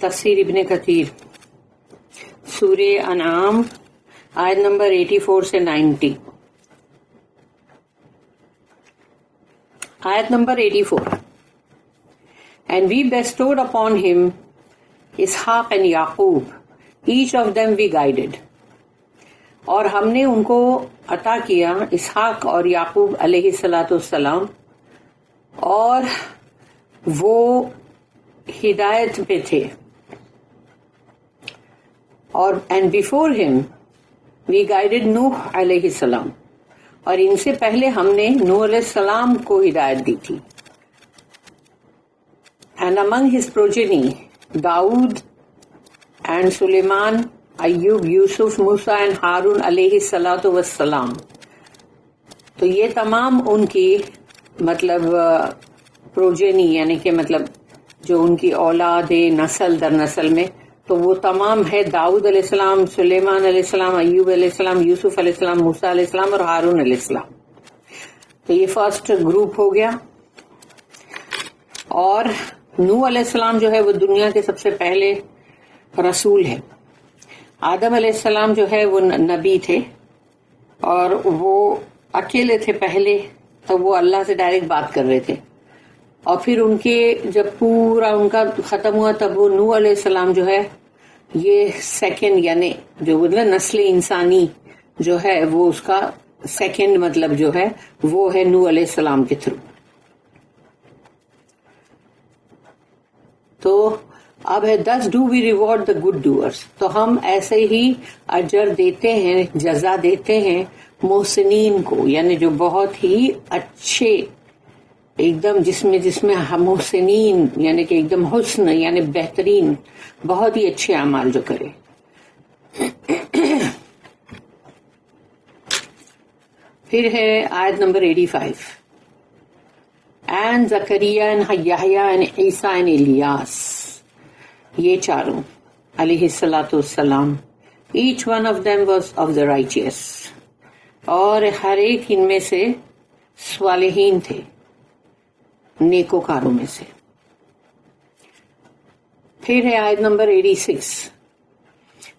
تفسیر ابن کثیر سورہ انعام آیت نمبر 84 سے 90. آیت number 84. And we bestowed upon him Ishaq and Yaqub, each of them we guided. اور ہم نے ان کو عطا کیا اسحاق اور یعقوب علیہ الصلاۃ والسلام، اور وہ ہدایت پہ تھے. اور اینڈ بیفور ہم وی گائیڈڈ نوح علیہ السلام، اور ان سے پہلے ہم نے نوح علیہ السلام کو ہدایت دی تھی. And among his progeny Dawood and Sulaiman, Ayub, Yusuf, Musa and Haroon علیہ الصلاۃ والسلام. تو یہ تمام ان کی مطلب پروجینی، یعنی کہ مطلب جو ان کی اولاد نسل در نسل میں، تو وہ تمام ہے داؤد علیہ السلام، سلیمان علیہ السلام، ایوب علیہ السلام، یوسف علیہ السلام، موسیٰ علیہ السلام اور ہارون علیہ السلام. تو یہ فرسٹ گروپ ہو گیا. اور نوح علیہ السلام جو ہے وہ دنیا کے سب سے پہلے رسول ہے. آدم علیہ السلام جو ہے وہ نبی تھے، اور وہ اکیلے تھے پہلے، تو وہ اللہ سے ڈائریکٹ بات کر رہے تھے. اور پھر ان کے جب پورا ان کا ختم ہوا، تب وہ نوح علیہ السلام جو ہے یہ سیکنڈ، یعنی جو مطلب نسل انسانی جو ہے وہ اس کا سیکنڈ مطلب جو ہے وہ ہے نوح علیہ السلام کے تھرو. تو اب ہے thus do we reward the good doers. تو ہم ایسے ہی اجر دیتے ہیں، جزا دیتے ہیں محسنین کو، یعنی جو بہت ہی اچھے، ایک دم جس میں محسنین یعنی کہ ایک دم حسن یعنی بہترین، بہت ہی اچھے اعمال جو کرے. پھر ہے آیت نمبر 85. And Zakariya and Yahya and Isa and Ilyas, یہ چاروں علیہ الصلاۃ والسلام، each one of them was of the righteous, اور ہر ایک ان میں سے صالحین تھے، نیکوکاروں میں سے. پھر ہے آیت نمبر 86.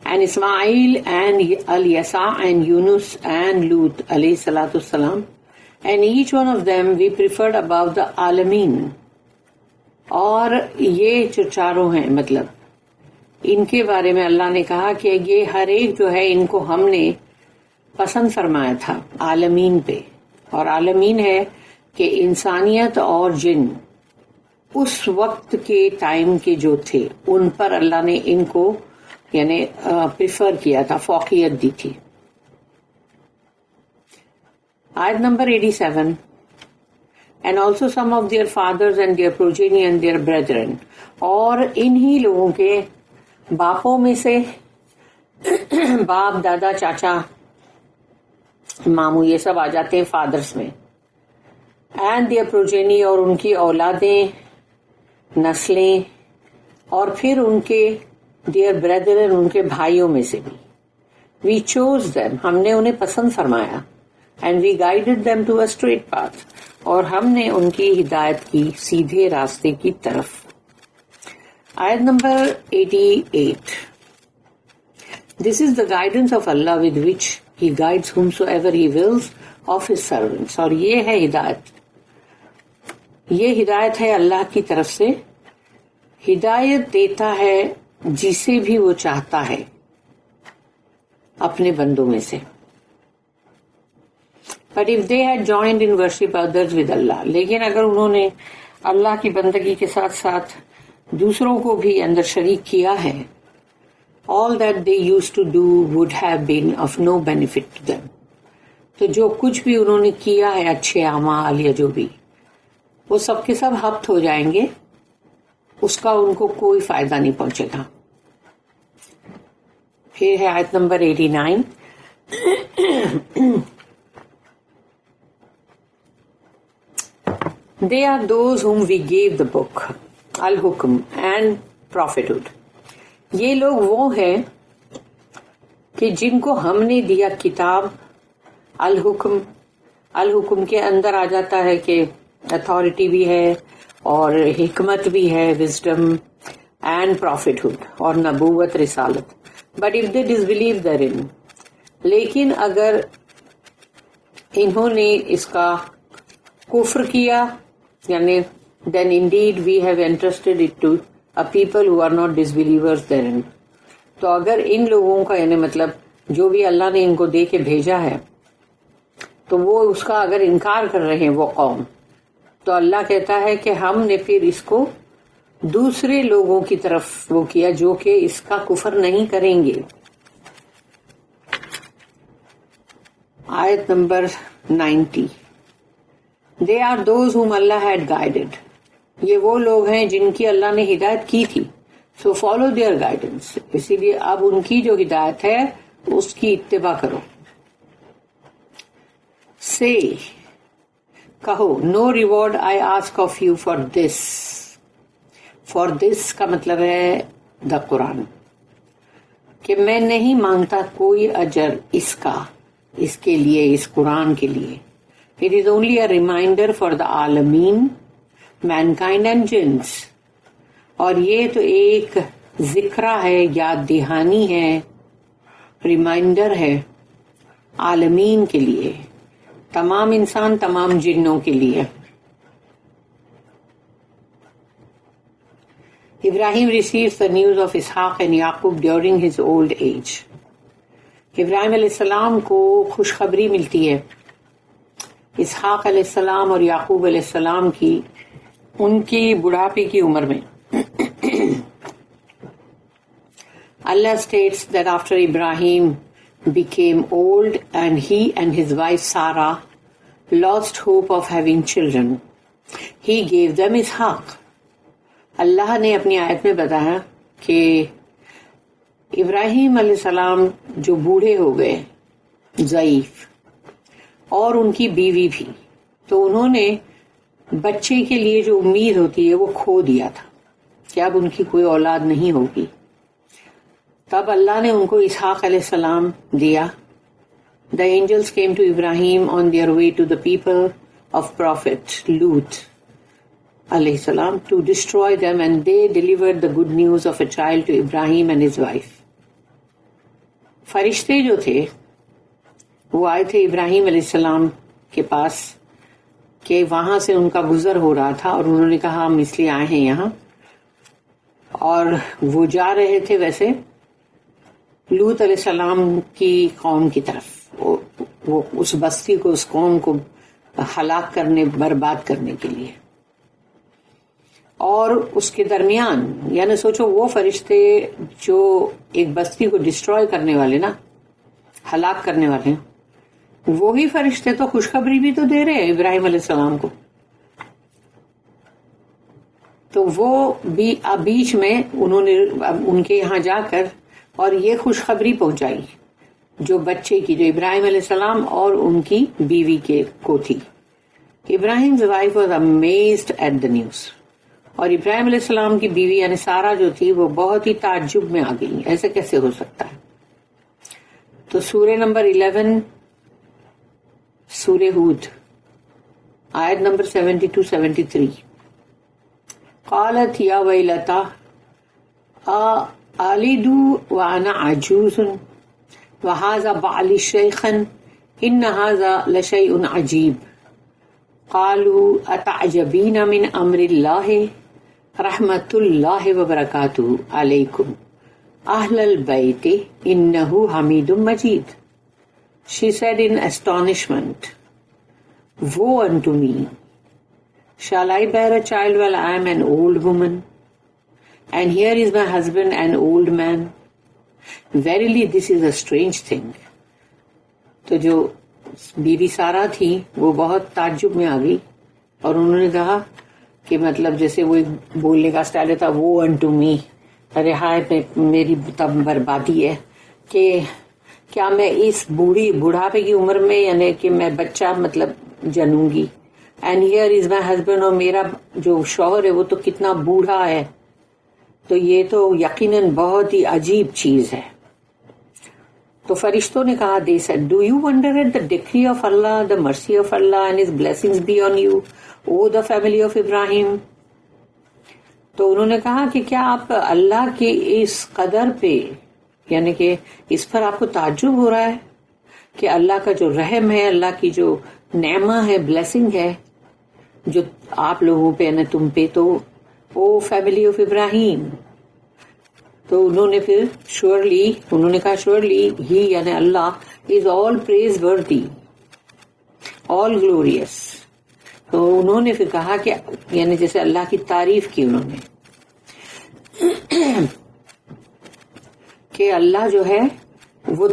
And Ismail and Alyasa and Yunus and Lut علیہ الصلاۃ والسلام، and each one of them we preferred above the عالمین. اور یہ جو چاروں ہیں مطلب ان کے بارے میں اللہ نے کہا کہ یہ ہر ایک جو ہے ان کو ہم نے پسند فرمایا تھا عالمین پہ. اور عالمین ہے کہ انسانیت اور جن اس وقت کے ٹائم کے جو تھے ان پر اللہ نے ان کو یعنی پریفر کیا تھا، فوقیت دی تھی. آیت number 87. And also some of their fathers and their progeny and their brethren. اور انہی لوگوں کے باپوں میں سے باپ، دادا، چاچا، ماموں، یہ سب آ جاتے ہیں فادرز میں. And their progeny، اور ان کی اولادیں، نسلیں، اور پھر ان کے their brethren، ان کے بھائیوں میں سے بھی. We chose them، ہم نے انہیں پسند فرمایا. And we guided them to a straight path، اور ہم نے ان کی ہدایت کی سیدھے راستے کی طرف. آیت number 88. This is the guidance of Allah with which He guides whomsoever He wills of His servants. اور یہ ہے ہدایت، یہ ہدایت ہے اللہ کی طرف سے. ہدایت دیتا ہے جسے بھی وہ چاہتا ہے اپنے بندوں میں سے. But if they had joined in worship others with Allah، لیکن اگر انہوں نے اللہ کی بندگی کے ساتھ ساتھ دوسروں کو بھی اندر شریک کیا ہے، all that they used to do would have been of no benefit to them. تو جو کچھ بھی انہوں نے کیا ہے اچھے اعمال یا جو بھی، وہ سب کے سب ہبط ہو جائیں گے، اس کا ان کو کوئی فائدہ نہیں پہنچے گا. پھر ہے آیت number 89. They are those whom we gave the book, al-hukm and prophethood. یہ لوگ وہ ہیں کہ جن کو ہم نے دیا کتاب. الحکم، الحکم کے اندر آ جاتا ہے کہ اتھارٹی بھی ہے اور حکمت بھی ہے، وزڈم، and prophethood اور نبوت رسالت. But if they disbelieve therein, لیکن اگر انہوں نے اس کا کفر کیا یعنی then indeed we have entrusted it to a people who are not disbelievers therein. تو اگر ان لوگوں کا یعنی مطلب جو بھی اللہ نے ان کو دے کے بھیجا ہے تو وہ اس کا اگر انکار کر رہے ہیں وہ قوم، تو اللہ کہتا ہے کہ ہم نے پھر اس کو دوسرے لوگوں کی طرف وہ کیا جو کہ اس کا کفر نہیں کریں گے. آیت number 90. They are those whom Allah had guided. یہ وہ لوگ ہیں جن کی اللہ نے ہدایت کی تھی. So follow their guidance. اسی لیے اب ان کی جو ہدایت ہے اس کی اتباع کرو. Say, کہو, no reward I ask of you for this. For this کا مطلب ہے the قرآن، کہ میں نہیں مانگتا کوئی اجر اس کا، اس کے لیے، اس قرآن کے لیے. It is only a reminder for the عالمین، mankind and jinns. اور یہ تو ایک ذکرہ ہے، یاد دہانی ہے، ریمائنڈر ہے عالمین کے لیے، تمام انسان تمام جنوں کے لیے. Ibrahim receives the news of Ishaq and Yaqub during his old age. ابراہیم علیہ السلام کو خوشخبری ملتی ہے اسحاق علیہ السلام اور یعقوب علیہ السلام کی ان کی بڑھاپے کی عمر میں. Allah states that after Ibrahim became old and he and his wife Sarah lost hope of having children, he gave them Ishaq. اللہ نے اپنی آیت میں بتایا کہ ابراہیم علیہ السلام جو بوڑھے ہو گئے، ضعیف، اور ان کی بیوی بھی، تو انہوں نے بچے کے لیے جو امید ہوتی ہے وہ کھو دیا تھا کہ اب ان کی کوئی اولاد نہیں ہوگی. تب اللہ نے ان کو اسحاق علیہ السلام دیا. The angels came to Ibrahim on their way to the people of Prophet Lut alayhi salam to destroy them, and they delivered the good news of a child to Ibrahim and his wife. فرشتے جو تھے وہ آئے تھے ابراہیم علیہ السلام کے پاس کہ وہاں سے ان کا گزر ہو رہا تھا، اور انہوں نے کہا ہم اس لیے آئے ہیں یہاں، اور وہ جا رہے تھے ویسے لوط علیہ السلام کی قوم کی طرف، وہ اس بستی کو، اس قوم کو ہلاک کرنے، برباد کرنے کے لیے. اور اس کے درمیان یعنی سوچو وہ فرشتے جو ایک بستی کو ڈسٹروائے کرنے والے نا، ہلاک کرنے والے، وہی فرشتے تو خوشخبری بھی تو دے رہے ہیں ابراہیم علیہ السلام کو. تو وہ بھی اب بیچ میں انہوں نے ان کے یہاں جا کر اور یہ خوشخبری پہنچائی جو بچے کی، جو ابراہیم علیہ السلام اور ان کی بیوی کے کو تھی. Ibrahim's wife was amazed at the news. اور ابراہیم علیہ السلام کی بیوی یعنی سارا جو تھی وہ بہت ہی تعجب میں آ گئی، ایسے کیسے ہو سکتا ہے. تو سورہ نمبر 11 سورہ ہود آیت نمبر 72-73. قالت یا ویلتا آلد وانا عجوز وهذا بعلی شیخا ان هذا لشیء عجیب. قالوا اتعجبین من امر اللہ رحمت اللہ وبرکاتہ علیکم اہل البیت انہ حمید مجید. She said in astonishment, woe unto me! Shall I bear a child while I am an old woman? And here is my husband an old man. Verily this is a strange thing. تو جو بیوی سارا تھی وہ بہت تعجب میں آ گئی، اور انہوں نے کہا کہ مطلب جیسے وہ بولنے کا اسٹائل تھا، وہ انٹو می، ارے ہائے میری تب بربادی ہے کہ کیا میں اس بڑھاپے کی عمر میں یعنی کہ میں بچہ مطلب جنوں گی. And here is my husband, اور میرا جو شوہر ہے وہ تو کتنا بوڑھا ہے. تو یہ تو یقیناً بہت ہی عجیب چیز ہے. تو فرشتوں نے کہا they said, do you wonder at the decree of Allah, the mercy of Allah and his blessings be on you, O the family of Ibrahim? تو انہوں نے کہا کہ کیا آپ اللہ کی اس قدر پہ، یعنی کہ اس پر آپ کو تعجب ہو رہا ہے کہ اللہ کا جو رحم ہے، اللہ کی جو نعمہ ہے، بلیسنگ ہے جو آپ لوگوں پہ یعنی تم پہ، تو وہ فیملی آف ابراہیم. تو انہوں نے پھر انہوں نے کہا شیورلی ہی یعنی اللہ از آل پریز ورتھی، آل گلوریس. تو انہوں نے پھر کہا کہ یعنی جیسے اللہ کی تعریف کی انہوں نے کہ اللہ جو ہے وہ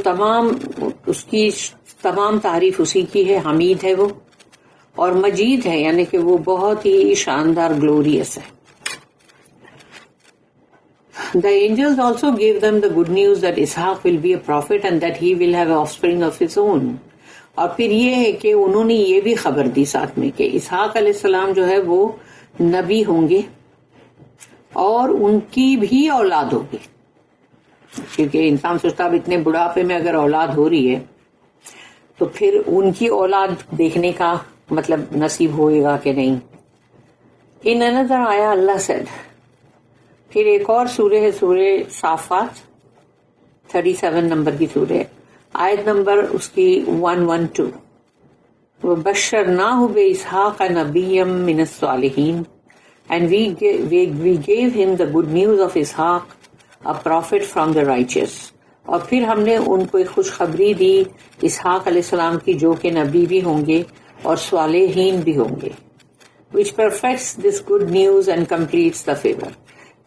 اس کی تمام تعریف اسی کی ہے، حمید ہے وہ اور مجید ہے، یعنی کہ وہ بہت ہی شاندار گلوریس ہے. The angels also gave them the good news that Ishaq will be a prophet and that he will have offspring of his own. اور پھر یہ ہے کہ انہوں نے یہ بھی خبر دی ساتھ میں کہ اسحاق علیہ السلام جو ہے وہ نبی ہوں گے اور ان کی بھی اولاد ہوگی، کیونکہ انسان سوچتا اب اتنے بڑھاپے میں اگر اولاد ہو رہی ہے تو پھر ان کی اولاد دیکھنے کا مطلب نصیب ہوئے گا کہ نہیں. ان another آیا اللہ said. پھر ایک اور سورہ ہے سورہ صافات 37 نمبر کی سورہ، آیت نمبر اس کی 112. وَبَشَّرْنَاهُ بِإِسْحَاقَ نَبِيًّا مِّنَ الصَّالِحِينَ and we gave him the good news of Ishaq, a prophet from the righteous. اور پھر ہم نے ان کو ایک خوشخبری دی اسحاق علیہ السلام کی جو کہ نبی بھی ہوں گے اور صالحین بھی ہوں گے. which perfects this good news and completes the favor.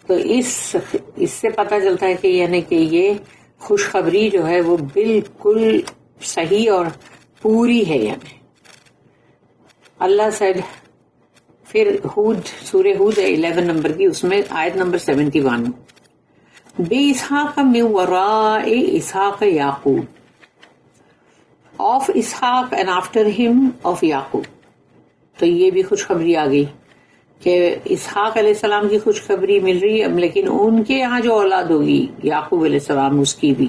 تو اس سے پتہ چلتا ہے کہ یعنی کہ یہ خوشخبری جو ہے وہ بالکل صحیح اور پوری ہے. یعنی اللہ said. پھر سورہ ہود 11 نمبر کی، اس میں آیت نمبر 71. بے اسحاق من وراء Ishaq Yaqub, of Ishaq and after him of Yaqub. تو یہ بھی خوشخبری آ گئی کہ اسحاق علیہ السلام کی خوشخبری مل رہی ہے، لیکن ان کے یہاں جو اولاد ہوگی یعقوب علیہ السلام اس کی بھی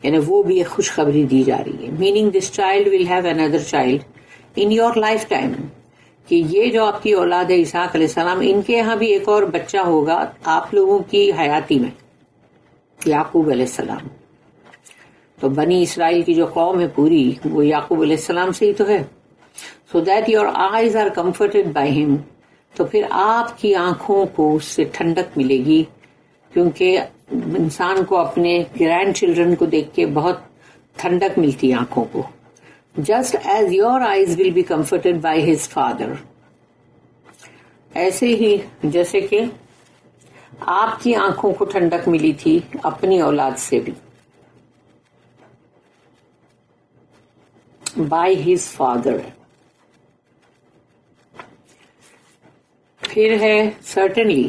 یعنی وہ بھی ایک خوشخبری دی جا رہی ہے. Meaning this child will have another child in your lifetime، کہ یہ جو آپ کی اولاد ہے اسحاق علیہ السلام، ان کے یہاں بھی ایک اور بچہ ہوگا آپ لوگوں کی حیاتی میں، یعقوب علیہ السلام. تو بنی اسرائیل کی جو قوم ہے پوری وہ یعقوب علیہ السلام سے ہی تو ہے. so that your eyes are comforted by him، تو پھر آپ کی آنکھوں کو اس سے ٹھنڈک ملے گی، کیونکہ انسان کو اپنے گرینڈ چلڈرن کو دیکھ کے بہت ٹھنڈک ملتی ہے آنکھوں کو. just as your eyes will be comforted by his father، ایسے ہی جیسے کہ آپ کی آنکھوں کو ٹھنڈک ملی تھی اپنی اولاد سے بھی. by his father. پھر ہے certainly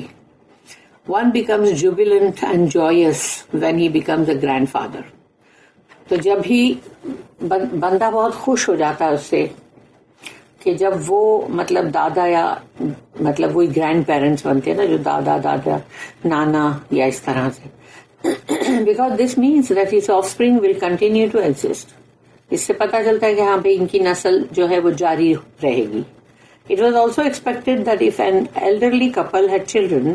one becomes jubilant and joyous when he becomes a grandfather. تو جب ہی بندہ بہت خوش ہو جاتا ہے اس سے کہ جب وہ مطلب دادا یا مطلب وہی گرینڈ پیرنٹس بنتے ہیں نا، جو دادا نانا یا اس طرح سے. because this means that his offspring will continue to exist. اس سے پتہ چلتا ہے کہ ہاں بھائی ان کی نسل جو ہے وہ جاری رہے گی. It was also expected that if an elderly couple had children،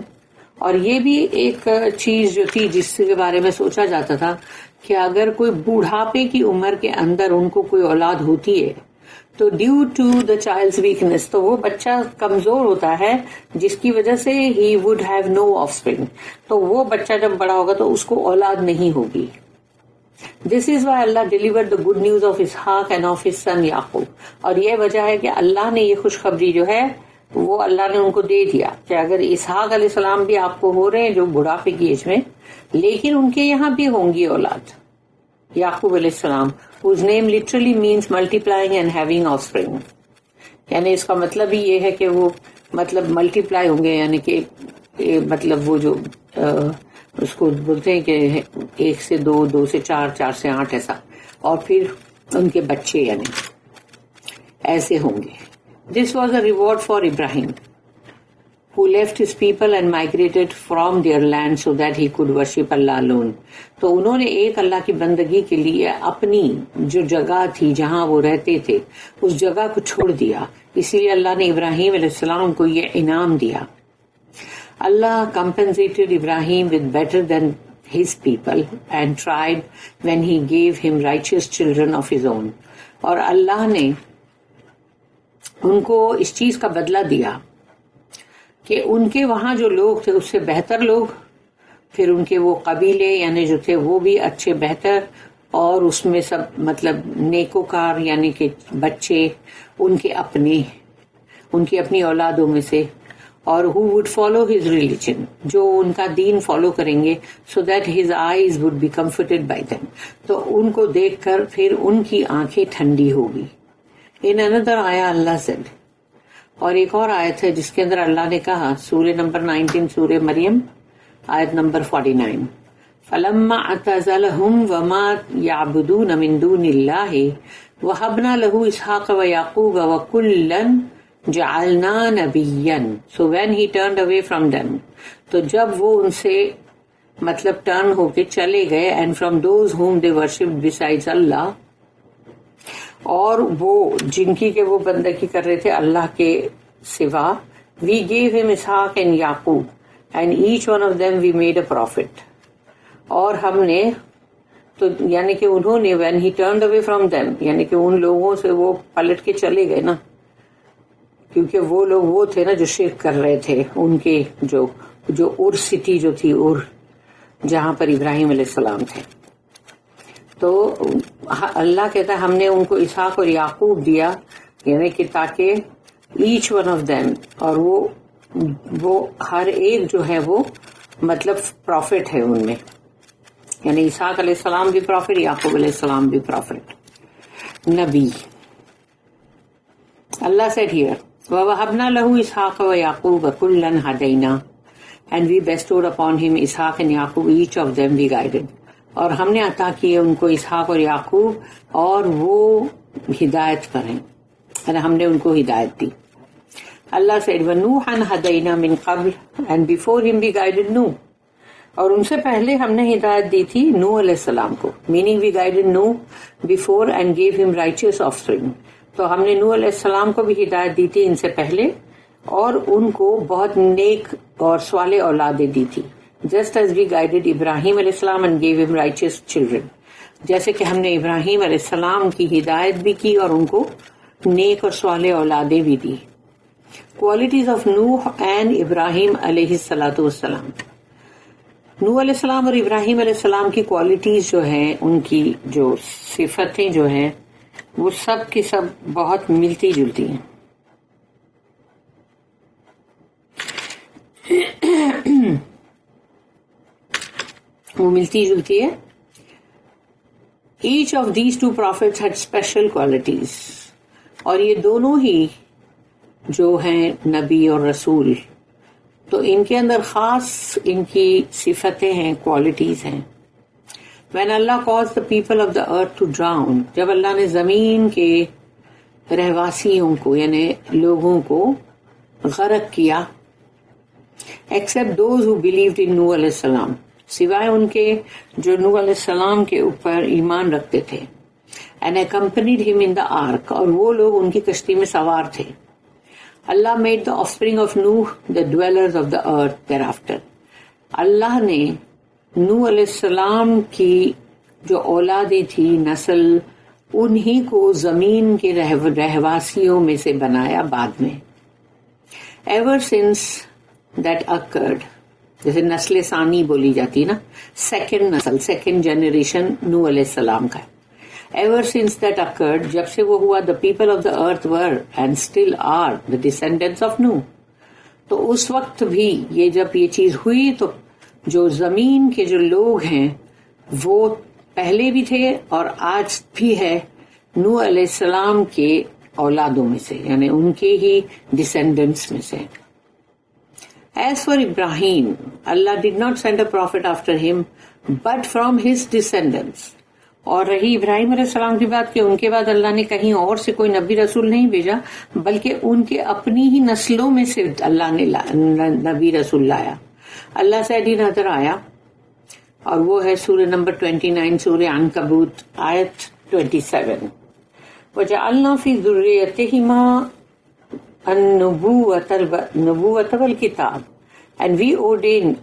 اور یہ بھی ایک چیز جو تھی جس کے بارے میں سوچا جاتا تھا کہ اگر کوئی بوڑھاپے کی عمر کے اندر ان کو کوئی اولاد ہوتی ہے تو due to the child's weakness, تو وہ بچہ کمزور ہوتا ہے جس کی وجہ سے ہی would have no offspring, تو وہ بچہ جب بڑا ہوگا تو اس کو اولاد نہیں ہوگی. This is why Allah delivered the good news of Ishaq and of his son Yaqub. اور یہ وجہ ہے کہ اللہ نے یہ خوشخبری جو ہے وہ اللہ نے ان کو دے دیا کہ اگر اسحاق علیہ السلام بھی آپ کو ہو رہے ہیں جو بڑھاپے کی ایج میں، لیکن ان کے یہاں بھی ہوں گی اولاد. یعقوب علیہ السلام whose name literally means multiplying and having offspring، یعنی اس کا مطلب ہی یہ ہے کہ وہ مطلب ملٹیپلائی ہوں گے، یعنی کہ مطلب وہ جو اس کو بولتے ہیں کہ 1 سے 2، 2 سے 4، 4 سے 8 ایسا، اور پھر ان کے بچے یعنی ایسے ہوں گے. This was a reward for Ibrahim, who left his people and migrated from their land so that he could worship Allah alone. تو انہوں نے ایک اللہ کی بندگی کے لیے اپنی جو جگہ تھی جہاں وہ رہتے تھے اس جگہ کو چھوڑ دیا، اسی لیے اللہ نے ابراہیم علیہ السلام کو یہ انعام دیا. Allah compensated Ibrahim with better than his people and tribe when he gave him righteous children of his own. اور اللہ نے ان کو اس چیز کا بدلہ دیا کہ ان کے وہاں جو لوگ تھے اس سے بہتر لوگ، پھر ان کے وہ قبیلے یعنی جو تھے وہ بھی اچھے بہتر، اور اس میں سب مطلب نیکوکار یعنی کہ بچے ان کے اپنے، ان کی اپنی اولادوں میں سے، اور who would follow his religion، جو ان کا دین فالو کریں گے so that his eyes would be comforted by them، تو ان کو دیکھ کر پھر ان کی آنکھیں ٹھنڈی ہوگی۔ In another آیا اللہ said، اور ایک اور آیت ہے جس کے اندر اللہ نے کہا، سورہ نمبر 19 سورہ مریم آیت نمبر 49، فَلَمَّا اعْتَزَلَهُمْ وَمَا يَعْبُدُونَ مِن دُونِ اللَّهِ وَهَبْنَا لَهُ إِسْحَاقَ وَيَعْقُوبَ وَكُلًّا جَعَلْنَا نَبِيًّا، so when he turned away from them، تو جب وہ ان سے مطلب ٹرن ہو کے چلے گئے، and from those whom they worshipped besides Allah، اور وہ جن کی کہ وہ بندگی کر رہے تھے اللہ کے سوا، we gave him Ishaq and Yaqub and each one of them we made a prophet، اور ہم نے تو یعنی کہ انہوں نے when he turned away from them یعنی کہ ان لوگوں سے وہ پلٹ کے چلے گئے نا، کیونکہ وہ لوگ وہ تھے نا جو شرک کر رہے تھے، ان کے جو ار سٹی جو تھی ار، جہاں پر ابراہیم علیہ السلام تھے، تو اللہ کہتا ہے ہم نے ان کو اسحاق اور یعقوب دیا، یعنی کہ تاکہ ایچ ون آف دیم، اور وہ ہر ایک جو ہے وہ مطلب پروفٹ ہے ان میں، یعنی اسحاق علیہ السلام بھی پروفٹ، یعقوب علیہ السلام بھی پروفٹ نبی۔ اللہ said here وَوَهَبْنَا لَهُ إِسْحَاقَ وَيَعْقُوبَ كُلًّا هَدَيْنَا and we bestowed upon him Ishaq and Yaqub, each of them we guided، اور ہم نے عطا کیے ان کو اسحاق اور یعقوب، اور وہ ہدایت پر ہیں، یعنی ہم نے ان کو ہدایت دی۔ اللہ said وَنُوحًا هَدَيْنَا مِن قَبْلُ and before him we guided Nuh، اور ان سے پہلے ہم نے ہدایت دی تھی نوح علیہ السلام کو، meaning we guided Nuh before and gave him righteous offspring، تو ہم نے نوح علیہ السلام کو بھی ہدایت دی تھی ان سے پہلے، اور ان کو بہت نیک اور صالح اولادیں دی تھی، just as we guided ابراہیم علیہ السلام and gave him righteous children، جیسے کہ ہم نے ابراہیم علیہ السلام کی ہدایت بھی کی اور ان کو نیک اور صالح اولادیں بھی دی۔ کوالٹیز آف نوح اینڈ ابراہیم علیہ الصلاۃ والسلام، نوح علیہ السلام اور ابراہیم علیہ السلام کی کوالٹیز جو ہیں، ان کی جو صفتیں جو ہیں وہ سب کی سب بہت ملتی جلتی ہیں۔ وہ ملتی جلتی ہے۔ Each of these two prophets had special qualities, اور یہ دونوں ہی جو ہیں نبی اور رسول، تو ان کے اندر خاص ان کی صفتیں ہیں، کوالٹیز ہیں۔ When Allah caused the people of the earth to drown، جب اللہ نے زمین کے رہواسیوں کو یعنی لوگوں کو غرق کیا، except those who believed in نوح علیہ السلام، سوائے ان کے جو نوح علیہ السلام کے اوپر ایمان رکھتے تھے، and accompanied him in the ark، اور وہ لوگ ان کی کشتی میں سوار تھے۔ اللہ made the offspring of Nuh the dwellers of the earth thereafter، اللہ نے نوح علیہ السلام کی جو اولادیں تھی، نسل، انہی کو زمین کے رہواسیوں میں سے بنایا بعد میں۔ ایور سنس دیٹ اکرڈ، جیسے نسل ثانی بولی جاتی ہے نا، سیکنڈ نسل، سیکنڈ جنریشن نوح علیہ السلام کا۔ ایور سنس دیٹ اکرڈ، جب سے وہ ہوا، the people of the earth were and still are the descendants of Nuh, تو اس وقت بھی یہ جب یہ چیز ہوئی تو جو زمین کے جو لوگ ہیں وہ پہلے بھی تھے اور آج بھی ہے نوح علیہ السلام کے اولادوں میں سے، یعنی ان کے ہی ڈسینڈنٹس میں سے۔ As for Ibrahim, Allah did not send a prophet after him, but from his descendants۔ اور رہی ابراہیم علیہ السلام کی بات کہ ان کے بعد اللہ نے کہیں اور سے کوئی نبی رسول نہیں بھیجا، بلکہ ان کے اپنی ہی نسلوں میں سے اللہ نے نبی رسول لایا۔ اللہ سے نظر آیا، اور وہ ہے سورہ نمبر 29 سورہ عنکبوت آیت 27، وَجَعَلْنَا فِي ذُرِّيَّتِهِمَا النُّبُوَّةَ وَالْكِتَابَ And we ordained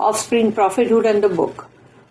offspring prophethood and the book.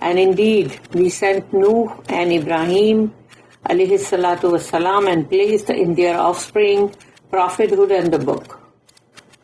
And indeed we sent Nuh and Ibrahim alayhi salatu wassalam and placed in their offspring prophethood and the book.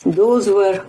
Those were,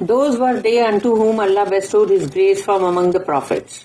those were they unto whom Allah bestowed his grace from among the prophets.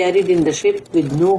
carried in the ship with Nuh,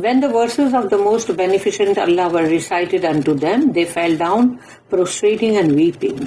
When the verses of the most beneficent Allah were recited unto them, they fell down prostrating and weeping.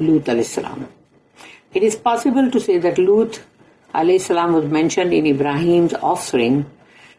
Lut alayhi salam. It is possible to say that Lut alayhi salam was mentioned in Ibrahim's offspring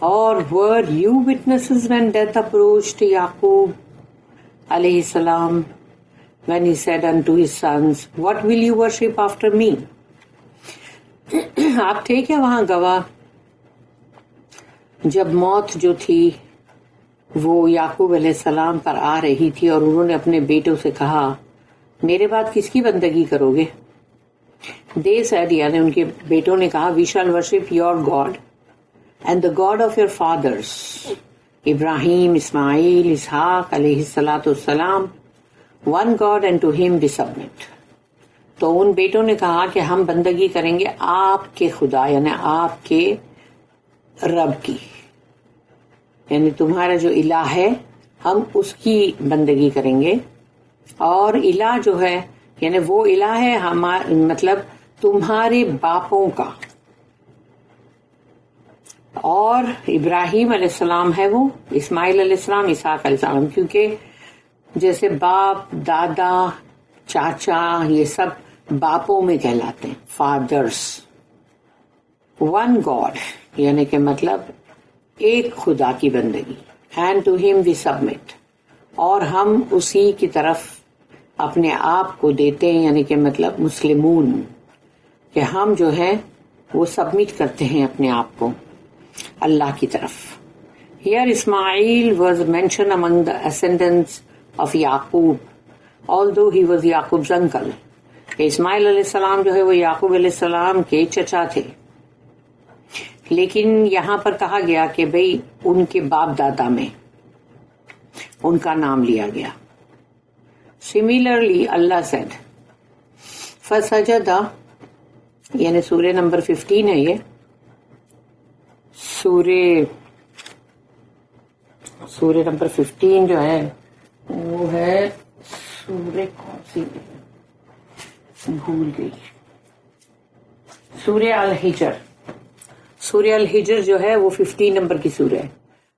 Or were you witnesses when death approached Yaqub alayhi salam, when he said unto his sons, what will you worship after me? آپ تھے کیا وہاں گواہ جب موت جو تھی وہ یعقوب علیہ السلام پر آ رہی تھی اور انہوں نے اپنے بیٹوں سے کہا میرے بعد کس کی بندگی کرو گے؟ They said, یعنی ان کے بیٹوں نے کہا, we shall worship your God and the God of your fathers, Ibrahim, Ismail, Ishaq alayhi salatu wassalam, one God and to him we submit. تو ان بیٹوں نے کہا کہ ہم بندگی کریں گے آپ کے خدا, یعنی آپ کے رب کی, یعنی تمہارا جو الہ ہے ہم اس کی بندگی کریں گے, اور الہ جو ہے یعنی وہ الہ ہے مطلب تمہارے باپوں کا, اور ابراہیم علیہ السلام ہے وہ, اسماعیل علیہ السلام, اسحاق علیہ السلام, کیونکہ جیسے باپ, دادا, چاچا, یہ سب باپوں میں کہلاتے ہیں, فادرز. ون گاڈ یعنی کہ مطلب ایک خدا کی بندگی, اینڈ ٹو ہم وی سبمٹ, اور ہم اسی کی طرف اپنے آپ کو دیتے ہیں, یعنی کہ مطلب مسلمون, کہ ہم جو ہے وہ سبمٹ کرتے ہیں اپنے آپ کو اللہ کی طرف. Here Ismail was mentioned among the ascendants of Yaqub, although he was Yaqub's uncle. اسماعیل علیہ السلام جو ہے وہ یعقوب علیہ السلام کے چچا تھے, لیکن یہاں پر کہا گیا کہ بھئی ان کے باپ دادا میں ان کا نام لیا گیا. Similarly, Allah said, فَسَجَدَ, یعنی سورہ نمبر 15 ہے, یہ سورہ نمبر 15 جو ہے وہ ہے سورہ کون سی بھول گئی, سورہ الحجر. سورہ الحجر جو ہے وہ 15 نمبر کی سورہ ہے.